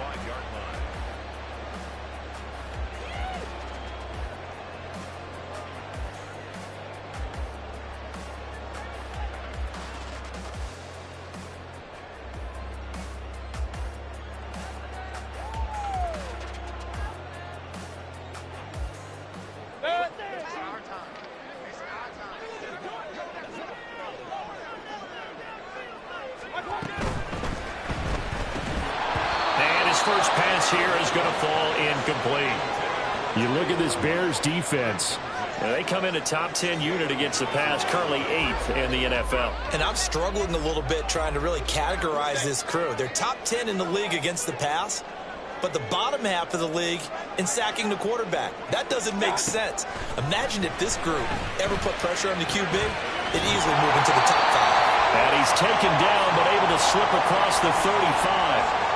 35-yard line. First pass here is going to fall incomplete. You look at this Bears defense. They come in a top 10 unit against the pass, currently 8th in the NFL. And I'm struggling a little bit trying to really categorize this crew. They're top 10 in the league against the pass, but the bottom half of the league in sacking the quarterback. That doesn't make sense. Imagine if this group ever put pressure on the QB, they'd easily move into the top 5. And he's taken down, but able to slip across the 35.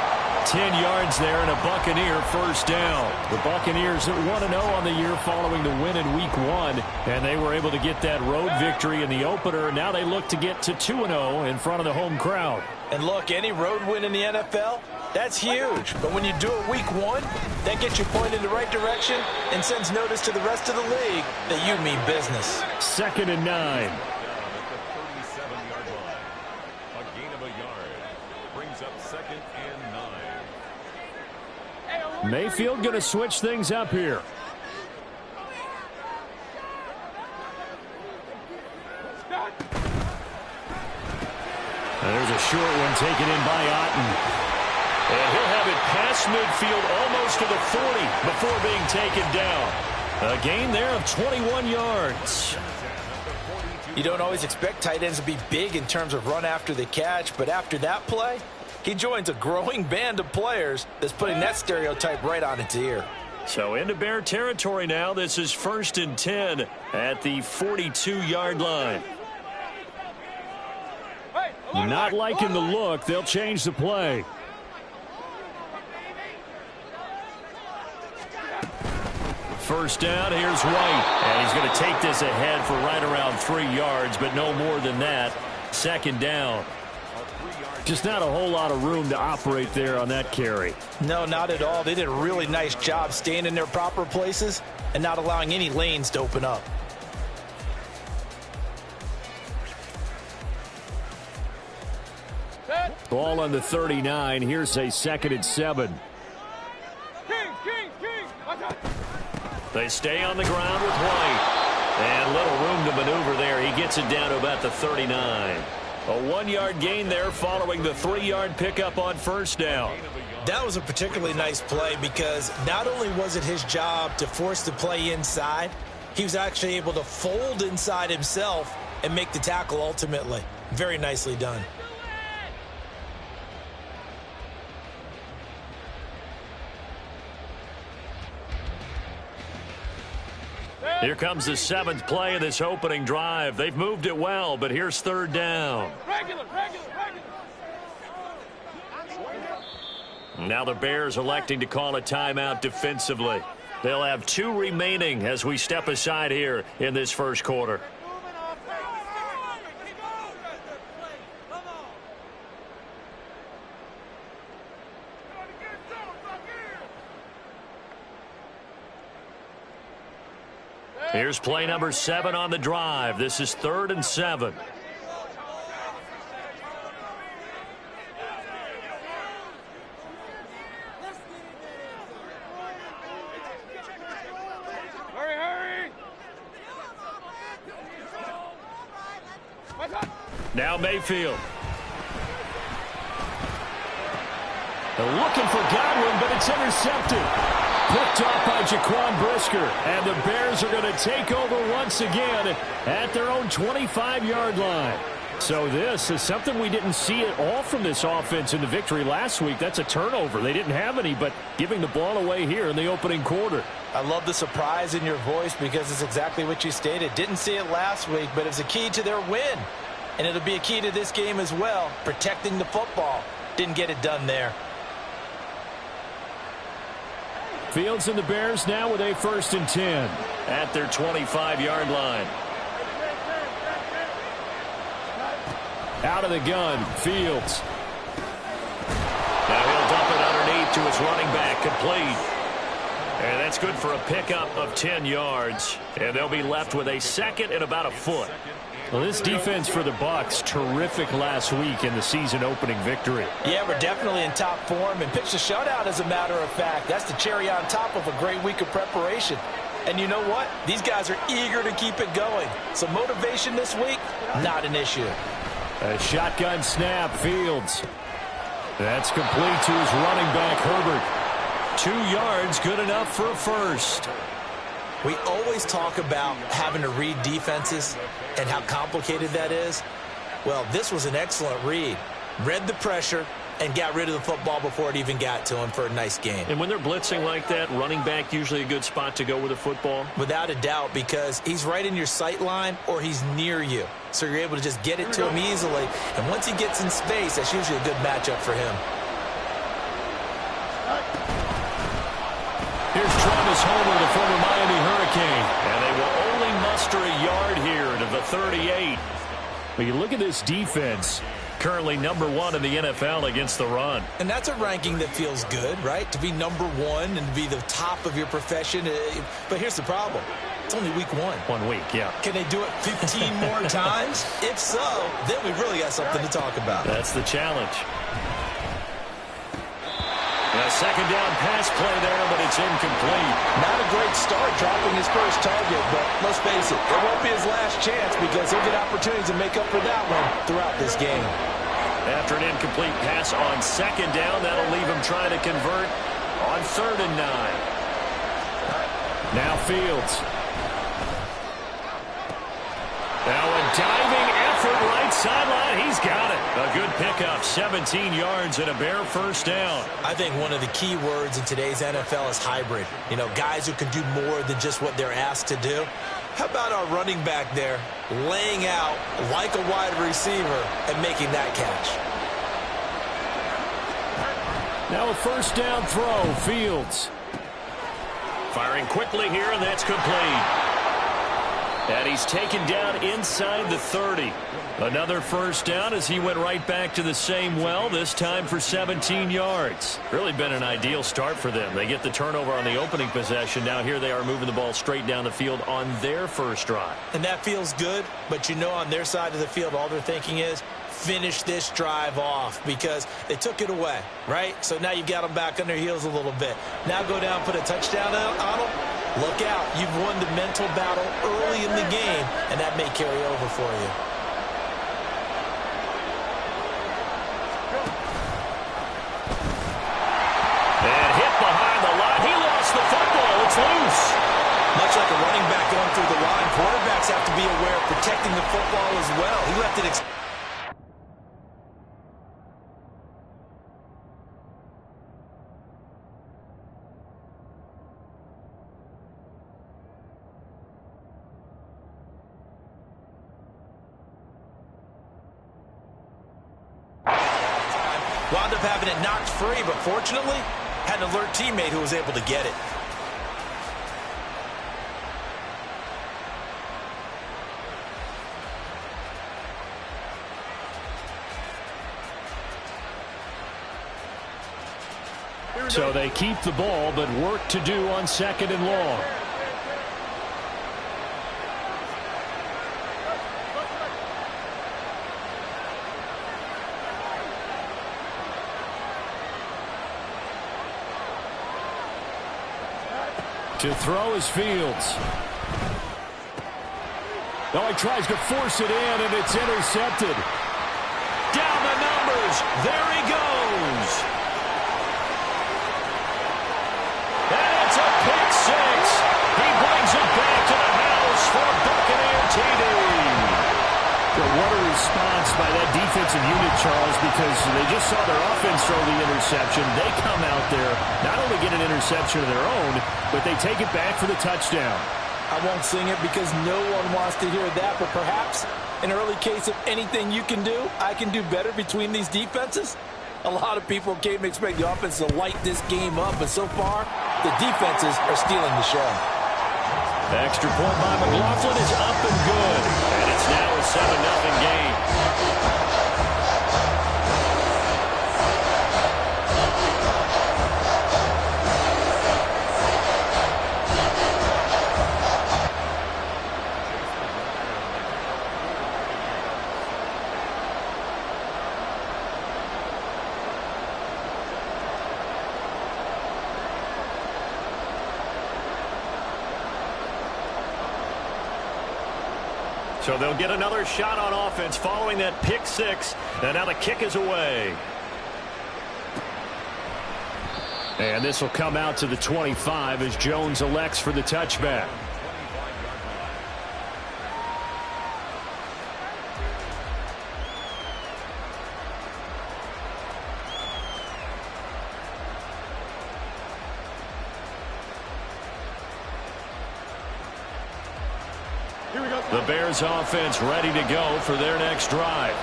10 yards there and a Buccaneer first down. The Buccaneers at 1-0 on the year following the win in Week 1, and they were able to get that road victory in the opener. Now they look to get to 2-0 in front of the home crowd. And look, any road win in the NFL, that's huge. But when you do it Week 1, that gets you pointed in the right direction and sends notice to the rest of the league that you mean business. 2nd and 9. Mayfield going to switch things up here. And there's a short one taken in by Otten. And he'll have it past midfield almost to the 40 before being taken down. A gain there of 21 yards. You don't always expect tight ends to be big in terms of run after the catch, but after that play, he joins a growing band of players that's putting that stereotype right on its ear. So into Bear territory now. This is 1st and 10 at the 42-yard line. Not liking the look. They'll change the play. First down, here's White. And he's going to take this ahead for right around 3 yards, but no more than that. 2nd down. Just not a whole lot of room to operate there on that carry. No, not at all. They did a really nice job staying in their proper places and not allowing any lanes to open up. Ball on the 39. Here's a 2nd and 7. They stay on the ground with White. And little room to maneuver there. He gets it down to about the 39. A 1-yard gain there following the 3-yard pickup on first down. That was a particularly nice play because not only was it his job to force the play inside, he was actually able to fold inside himself and make the tackle ultimately. Very nicely done. Here comes the 7th play of this opening drive. They've moved it well, but here's 3rd down. Now the Bears electing to call a timeout defensively. They'll have 2 remaining as we step aside here in this first quarter. Here's play number 7 on the drive. This is 3rd and 7. Hurry! Now Mayfield. They're looking for Godwin, but it's intercepted. Picked off by Jaquan Brisker. And the Bears are going to take over once again at their own 25-yard line. So this is something we didn't see at all from this offense in the victory last week. That's a turnover. They didn't have any, but giving the ball away here in the opening quarter. I love the surprise in your voice because it's exactly what you stated. Didn't see it last week, but it's a key to their win. And it'll be a key to this game as well, protecting the football. Didn't get it done there. Fields and the Bears now with a 1st and 10. At their 25-yard line. Out of the gun, Fields. Now he'll dump it underneath to his running back, complete. And that's good for a pickup of 10 yards. And they'll be left with a second and about a foot. Well, this defense for the Bucs, terrific last week in the season-opening victory. Yeah, we're definitely in top form and pitched a shutout, as a matter of fact. That's the cherry on top of a great week of preparation. And you know what? These guys are eager to keep it going. So motivation this week, not an issue. A shotgun snap, Fields. That's complete to his running back, Herbert. 2 yards, good enough for a first. We always talk about having to read defenses and how complicated that is. Well, this was an excellent read. Read the pressure and got rid of the football before it even got to him for a nice gain. And when they're blitzing like that, running back usually a good spot to go with the football? Without a doubt, because he's right in your sight line or he's near you. So you're able to just get it to him easily. And once he gets in space, that's usually a good matchup for him. Here's Travis Homer, the former Miami Hurricane. And they will only muster a yard here to the 38. But you look at this defense. Currently number 1 in the NFL against the run. And that's a ranking that feels good, right? To be number 1 and to be the top of your profession. But here's the problem. It's only week 1. 1 week, yeah. Can they do it 15 more times? If so, then we've really got something to talk about. That's the challenge. A second down pass play there, but it's incomplete. Not a great start dropping his first target, but let's face it, it won't be his last chance because he'll get opportunities to make up for that one throughout this game. After an incomplete pass on second down, that'll leave him trying to convert on 3rd and 9. Now Fields. Now a diving effort right sideline. He's got it. A good pickup, 17 yards and a bare first down. I think one of the key words in today's NFL is hybrid. You know, guys who can do more than just what they're asked to do. How about our running back there laying out like a wide receiver and making that catch? Now a first down throw, Fields. Firing quickly here, and that's complete. And he's taken down inside the 30. Another first down as he went right back to the same well, this time for 17 yards. Really been an ideal start for them. They get the turnover on the opening possession. Now here they are moving the ball straight down the field on their first drive. And that feels good, but you know on their side of the field all they're thinking is finish this drive off because they took it away, right? So now you've got them back on their heels a little bit. Now go down, put a touchdown on them. Look out. You've won the mental battle early in the game, and that may carry over for you. And hit behind the line. He lost the football. It's loose. Much like a running back going through the line, quarterbacks have to be aware of protecting the football as well. He left it wound up having it knocked free, but fortunately, had an alert teammate who was able to get it. So they keep the ball, but work to do on 2nd and long. To throw is Fields. Oh, he tries to force it in, and it's intercepted. Down the numbers. There he goes. And it's a pick six. He brings it back to the house for Buccaneer TD. What a response by that defensive unit, Charles, because they just saw their offense throw the interception. They come out there, not only get an interception of their own, but they take it back for the touchdown. I won't sing it because no one wants to hear that, but perhaps an early case of anything you can do, I can do better between these defenses. A lot of people came to expect the offense to light this game up, but so far, the defenses are stealing the show. The extra point by McLaughlin is up and good. And it's now a 7-0 game. So they'll get another shot on offense following that pick six. And now the kick is away. And this will come out to the 25 as Jones elects for the touchback. The Bears offense ready to go for their next drive.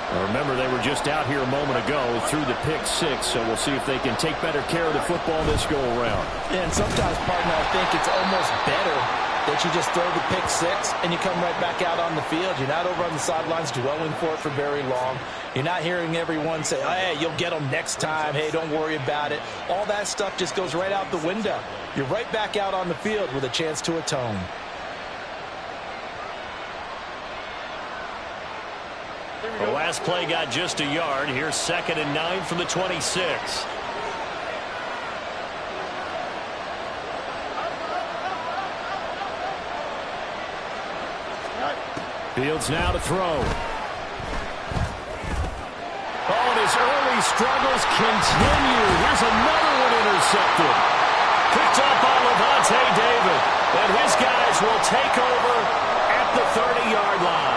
Now remember, they were just out here a moment ago through the pick six, so we'll see if they can take better care of the football this go-around. Yeah, and sometimes, partner, I think it's almost better that you just throw the pick six and you come right back out on the field. You're not over on the sidelines dwelling for it for very long. You're not hearing everyone say, hey, you'll get them next time. Hey, don't worry about it. All that stuff just goes right out the window. You're right back out on the field with a chance to atone. The last play got just a yard. Here's 2nd and 9 from the 26. Fields now to throw. Oh, and his early struggles continue. Here's another one intercepted. Picked up by Lavonte David. And his guys will take over at the 30-yard line.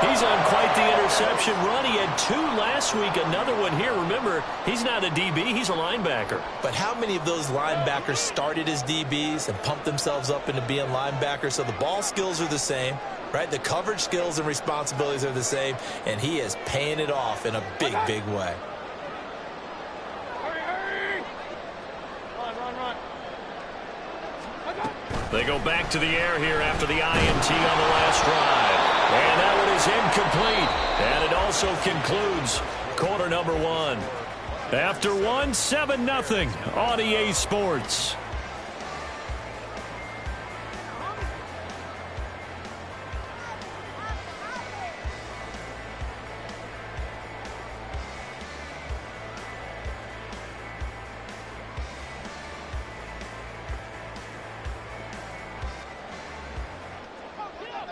He's on quite the interception run. He had 2 last week, another one here. Remember, he's not a DB, he's a linebacker. But how many of those linebackers started as DBs and pumped themselves up into being linebackers? So the ball skills are the same, right? The coverage skills and responsibilities are the same, and he is paying it off in a big, big way. They go back to the air here after the INT on the last drive. And that one is incomplete. And it also concludes quarter number 1. After 1, 7-0 on EA Sports.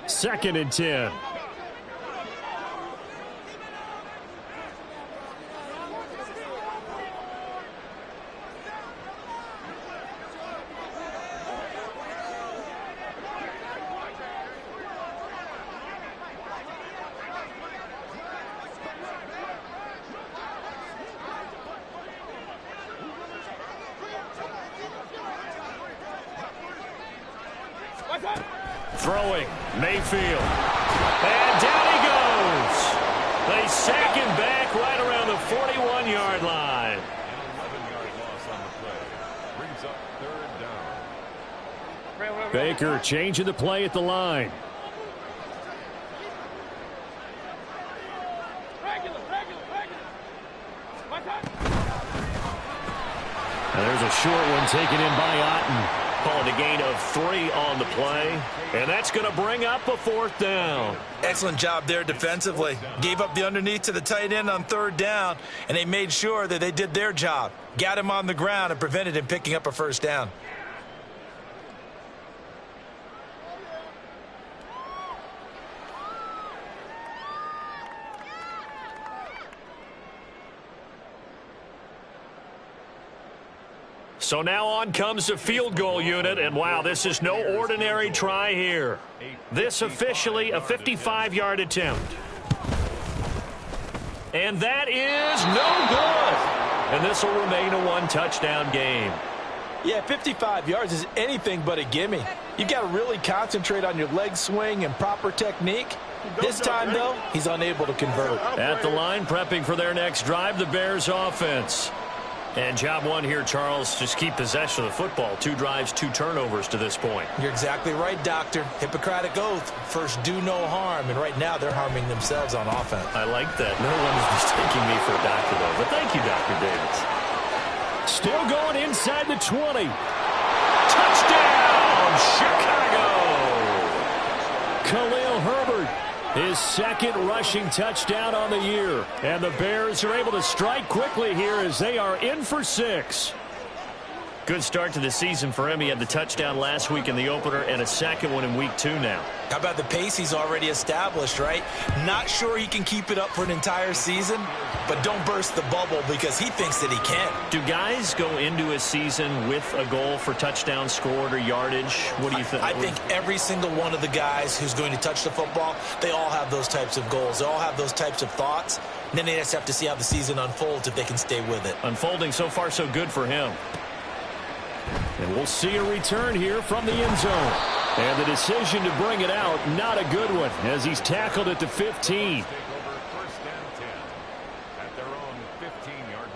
Second and 10. Throwing, Mayfield. And down he goes. They sack him back right around the 41-yard line. 11-yard loss on the play. Brings up 3rd down. Baker changing the play at the line. And there's a short one taken in by Otten. Calling a gain of 3 on the play. And that's going to bring up a 4th down. Excellent job there defensively. Gave up the underneath to the tight end on 3rd down, and they made sure that they did their job. Got him on the ground and prevented him picking up a 1st down. So now on comes the field goal unit, and wow, this is no ordinary try here. This officially a 55-yard attempt. And that is no good. And this will remain a 1-touchdown game. Yeah, 55 yards is anything but a gimme. You've got to really concentrate on your leg swing and proper technique. This time, though, he's unable to convert. At the line, prepping for their next drive, the Bears offense. And job 1 here, Charles, just keep possession of the football. 2 drives, 2 turnovers to this point. You're exactly right, Doctor. Hippocratic oath. First, do no harm. And right now, they're harming themselves on offense. I like that. No one is mistaking me for a doctor, though. But thank you, Dr. Davis. Still going inside the 20. Touchdown, Chicago! Khalil Herbert, his 2nd rushing touchdown on the year. And the Bears are able to strike quickly here as they are in for 6. Good start to the season for him. He had the touchdown last week in the opener and a second one in week 2 now. How about the pace he's already established, right? Not sure he can keep it up for an entire season, but don't burst the bubble because he thinks that he can. Do guys go into a season with a goal for touchdown scored or yardage? What do you think? I think every single one of the guys who's going to touch the football, they all have those types of goals. They all have those types of thoughts. And then they just have to see how the season unfolds if they can stay with it. Unfolding so far so good for him. And we'll see a return here from the end zone. And the decision to bring it out, not a good one, as he's tackled at the 15. Take over first and 10 at their own 15-yard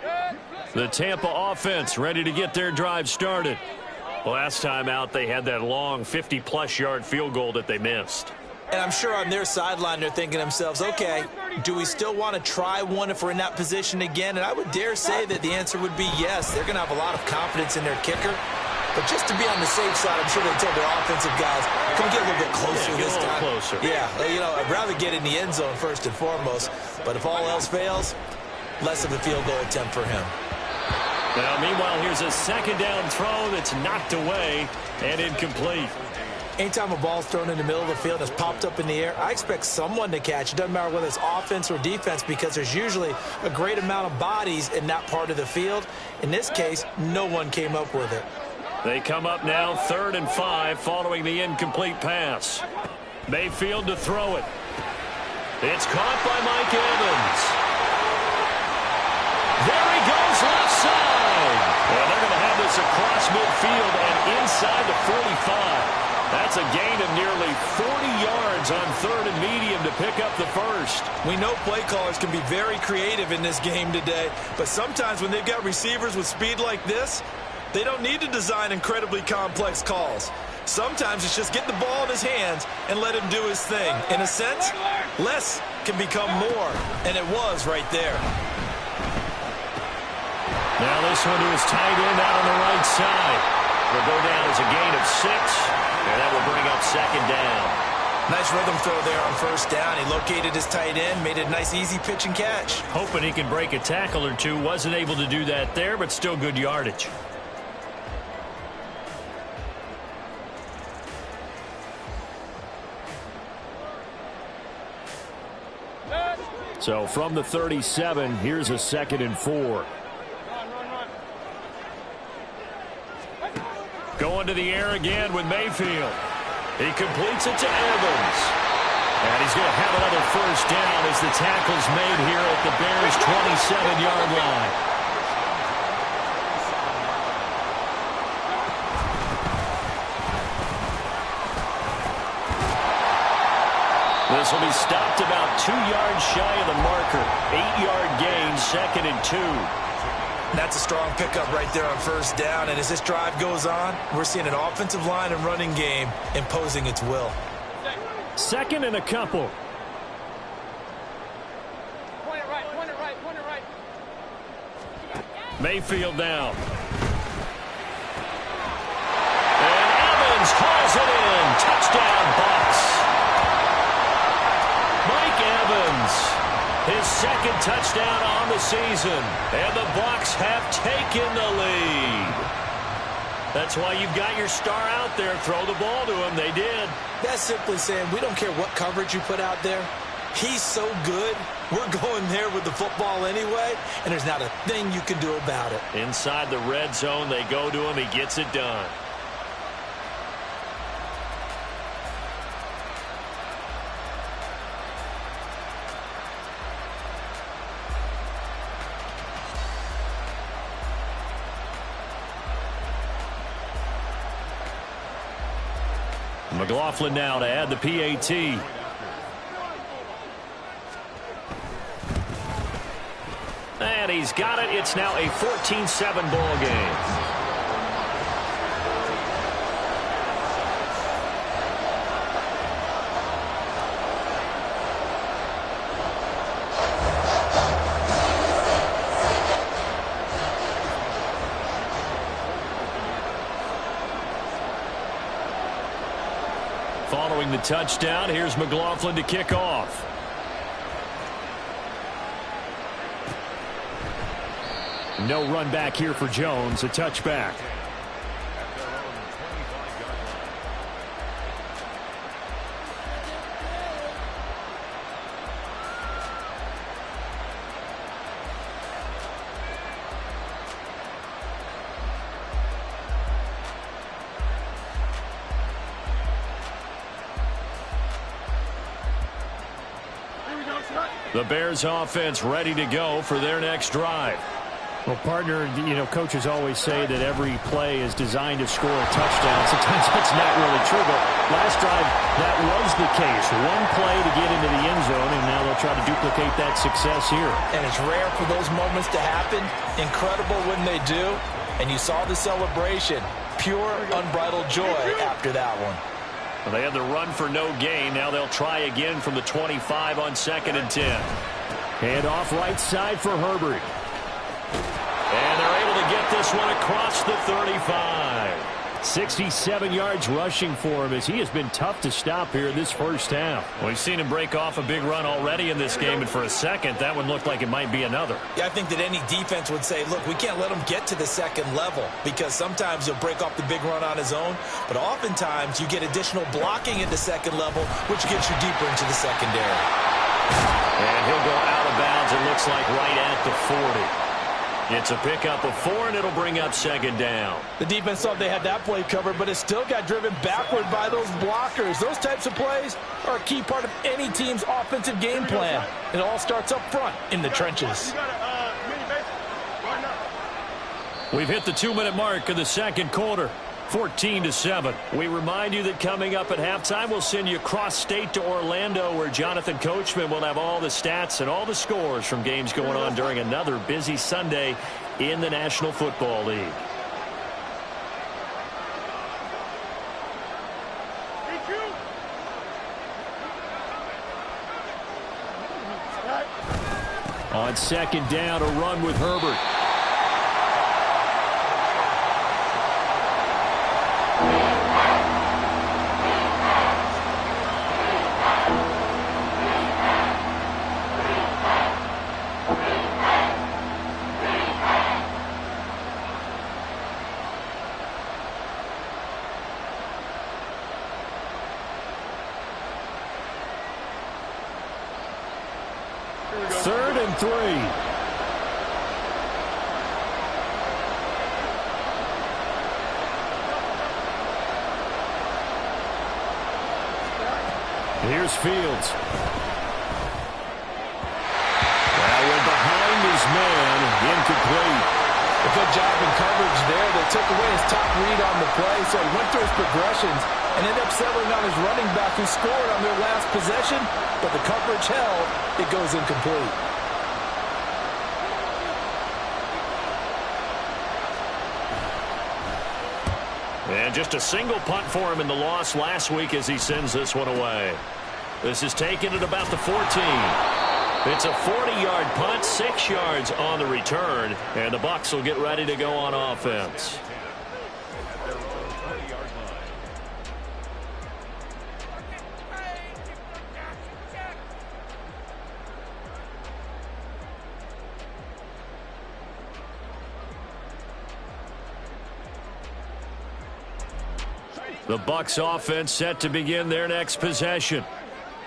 line. The Tampa offense ready to get their drive started. Last time out, they had that long 50-plus yard field goal that they missed. And I'm sure on their sideline they're thinking to themselves, okay, do we still want to try one if we're in that position again? And I would dare say that the answer would be yes. They're going to have a lot of confidence in their kicker. But just to be on the safe side, I'm sure they told their offensive guys, can we get a little bit closer this time? Closer. Yeah, you know, I'd rather get in the end zone first and foremost. But if all else fails, less of a field goal attempt for him. Now, meanwhile, here's a second down throw that's knocked away and incomplete. Anytime a ball's thrown in the middle of the field and it's popped up in the air, I expect someone to catch. It doesn't matter whether it's offense or defense because there's usually a great amount of bodies in that part of the field. In this case, no one came up with it. They come up now 3rd and 5 following the incomplete pass. Mayfield to throw it. It's caught by Mike Evans. There he goes left side. Well, they're going to have this across midfield and inside the 45. That's a gain of nearly 40 yards on 3rd and medium to pick up the first. We know play callers can be very creative in this game today, but sometimes when they've got receivers with speed like this, they don't need to design incredibly complex calls. Sometimes it's just get the ball in his hands and let him do his thing. In a sense, less can become more, and it was right there. Now this one to his tight end out on the right side. Will go down as a gain of 6, and that will bring up 2nd down. Nice rhythm throw there on 1st down. He located his tight end, made it a nice easy pitch and catch. Hoping he can break a tackle or two. Wasn't able to do that there, but still good yardage. So from the 37, here's a 2nd and 4. Going to the air again with Mayfield. He completes it to Evans. And he's going to have another first down as the tackle's made here at the Bears' 27-yard line. This will be stopped about 2 yards shy of the marker. 8-yard gain, 2nd and 2. That's a strong pickup right there on 1st down. And as this drive goes on, we're seeing an offensive line and running game imposing its will. 2nd and a couple. Point it right. Mayfield now. And Evans hauls it in. Touchdown, Bucs. Mike Evans. His 2nd touchdown on the season. And the Bucs have taken the lead. That's why you've got your star out there. Throw the ball to him. They did. That's simply saying we don't care what coverage you put out there. He's so good. We're going there with the football anyway, and there's not a thing you can do about it. Inside the red zone, they go to him. He gets it done. McLaughlin now to add the PAT. And he's got it. It's now a 14-7 ball game. Following the touchdown, here's McLaughlin to kick off. No run back here for Jones. A touchback. The Bears offense ready to go for their next drive. Well, partner, coaches always say that every play is designed to score a touchdown. Sometimes that's not really true, but last drive, that was the case. One play to get into the end zone, and now they'll try to duplicate that success here. And it's rare for those moments to happen. Incredible when they do. And you saw the celebration. Pure, unbridled joy after that one. Well, they had the run for no gain. Now they'll try again from the 25 on 2nd and 10. Hand off right side for Herbert. And they're able to get this one across the 35. 67 yards rushing for him as he has been tough to stop here this first half. We've seen him break off a big run already in this game, and for a second, that one looked like it might be another. Yeah, I think that any defense would say, look, we can't let him get to the second level because sometimes he'll break off the big run on his own, but oftentimes you get additional blocking at the second level, which gets you deeper into the secondary. And he'll go out of bounds, it looks like, right at the 40. It's a pickup of 4, and it'll bring up 2nd down. The defense thought they had that play covered, but it still got driven backward by those blockers. Those types of plays are a key part of any team's offensive game plan. It all starts up front in the trenches. We've hit the 2-minute mark of the second quarter. 14-7. We remind you that coming up at halftime, we'll send you cross-state to Orlando, where Jonathan Coachman will have all the stats and all the scores from games going on during another busy Sunday in the National Football League. On 2nd down, a run with Herbert. Here's Fields. That one behind his man, incomplete. A good job in coverage there. They took away his top read on the play, so he went through his progressions and ended up settling on his running back who scored on their last possession, but the coverage held. It goes incomplete. And just a single punt for him in the loss last week as he sends this one away. This is taken at about the 14. It's a 40-yard punt, 6 yards on the return, and the Bucs will get ready to go on offense. The Bucs offense set to begin their next possession.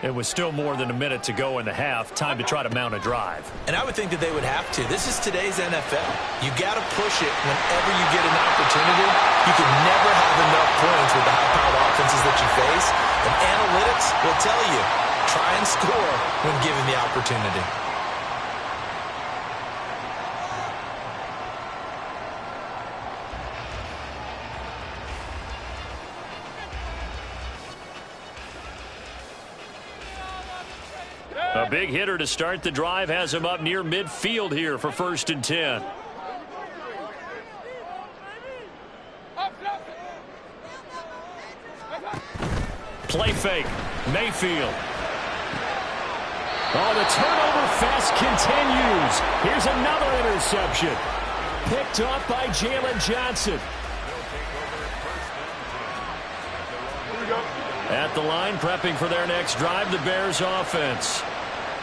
It was still more than a minute to go in the half. Time to try to mount a drive. And I would think that they would have to. This is today's NFL. You got to push it whenever you get an opportunity. You can never have enough points with the high-powered offenses that you face. And analytics will tell you, try and score when given the opportunity. A big hitter to start the drive has him up near midfield here for 1st and 10. Play fake. Mayfield. Oh, the turnover fest continues. Here's another interception. Picked off by Jalen Johnson. At the line, prepping for their next drive, the Bears offense.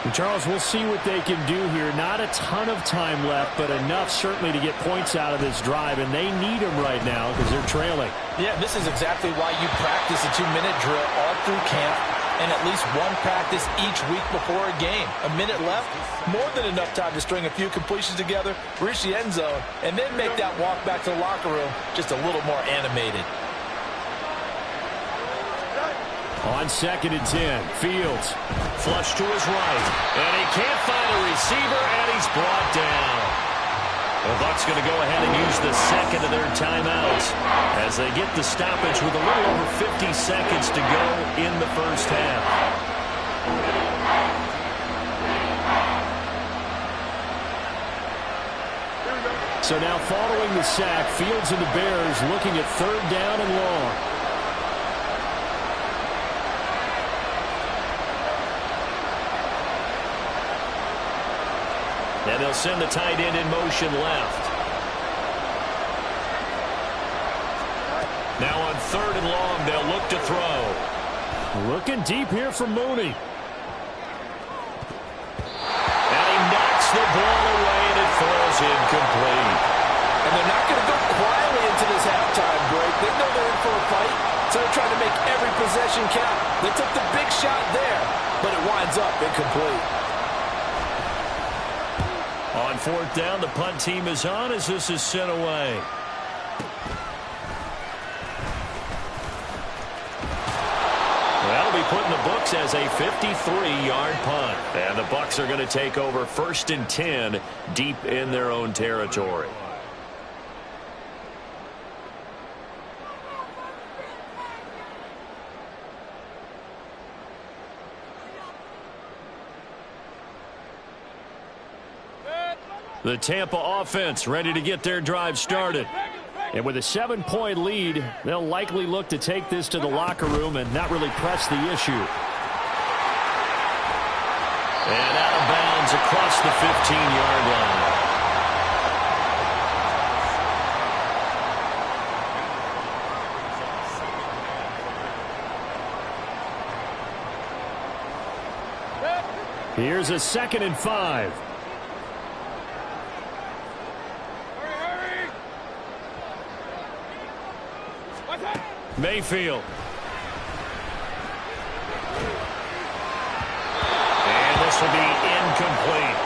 And Charles, we'll see what they can do here. Not a ton of time left, but enough certainly to get points out of this drive, and they need them right now because they're trailing. Yeah, this is exactly why you practice a 2-minute drill all through camp and at least one practice each week before a game. A minute left, more than enough time to string a few completions together, reach the end zone, and then make that walk back to the locker room just a little more animated. On 2nd and 10, Fields. Flush to his right. And he can't find a receiver, and he's brought down. The Bucs going to go ahead and use the second of their timeouts as they get the stoppage with a little over 50 seconds to go in the first half. So now following the sack, Fields and the Bears looking at 3rd down and long. And they'll send the tight end in motion left. Now on 3rd and long, they'll look to throw. Looking deep here for Mooney. And he knocks the ball away, and it falls incomplete. And they're not going to go quietly into this halftime break. They know they're in for a fight, so they're trying to make every possession count. They took the big shot there, but it winds up incomplete. On 4th down, the punt team is on as this is sent away. That'll be put in the books as a 53-yard punt. And the Bucs are going to take over 1st and 10 deep in their own territory. The Tampa offense ready to get their drive started. And with a 7-point lead, they'll likely look to take this to the locker room and not really press the issue. And out of bounds across the 15-yard line. Here's a 2nd and 5. Mayfield. And this will be incomplete.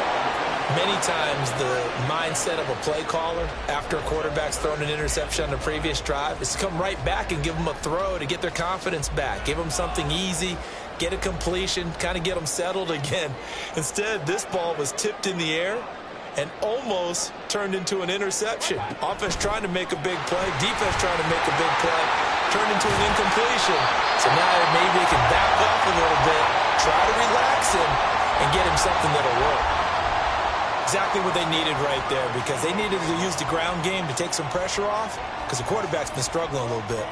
Many times the mindset of a play caller after a quarterback's thrown an interception on the previous drive is to come right back and give them a throw to get their confidence back. Give them something easy, get a completion, kind of get them settled again. Instead, this ball was tipped in the air and almost turned into an interception. Offense trying to make a big play, defense trying to make a big play, turned into an incompletion. So now maybe they can back off a little bit, try to relax him, and get him something that'll work. Exactly what they needed right there, because they needed to use the ground game to take some pressure off, because the quarterback's been struggling a little bit.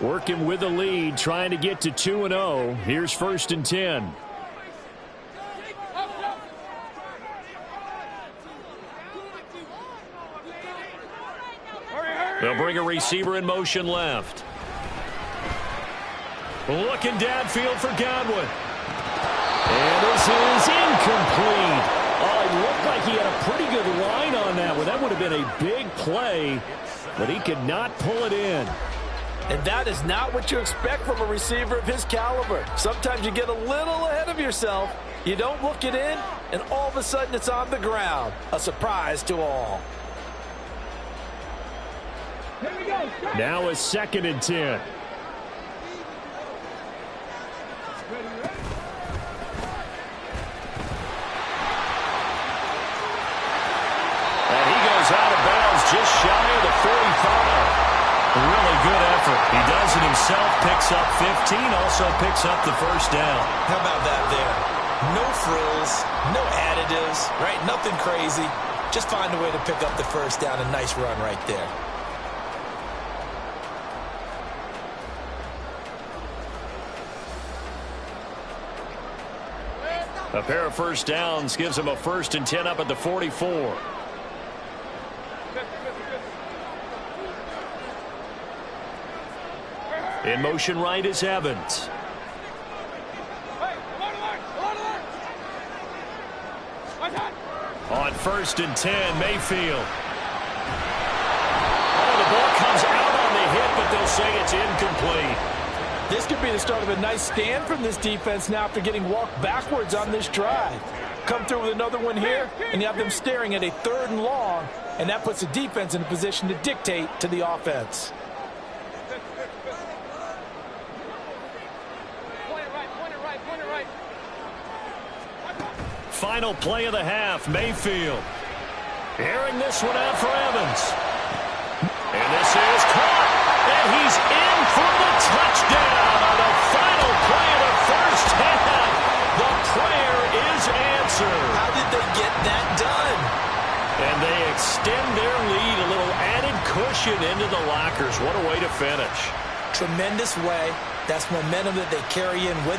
Working with the lead, trying to get to 2-0. Here's 1st and 10. They'll bring a receiver in motion left. Looking downfield for Godwin. And this is incomplete. Oh, it looked like he had a pretty good line on that one. That would have been a big play, but he could not pull it in. And that is not what you expect from a receiver of his caliber. Sometimes you get a little ahead of yourself. You don't look it in, and all of a sudden it's on the ground. A surprise to all. Now a 2nd and 10. And he goes out of bounds just shy of the 45. Really good effort. He does it himself, picks up 15, also picks up the first down. How about that there? No frills, no additives, right? Nothing crazy. Just find a way to pick up the first down. A nice run right there. A pair of first downs gives him a 1st and 10 up at the 44. In motion right is Evans. On 1st and 10, Mayfield. Oh, the ball comes out on the hit, but they'll say it's incomplete. This could be the start of a nice stand from this defense now after getting walked backwards on this drive. Come through with another one here, and you have them staring at a 3rd and long, and that puts the defense in a position to dictate to the offense. Final play of the half, Mayfield. Airing this one out for Evans. And this is caught. And he's in for the touchdown on the final play of the first half. The prayer is answered. How did they get that done? And they extend their lead, a little added cushion into the lockers. What a way to finish. Tremendous way. That's momentum that they carry in with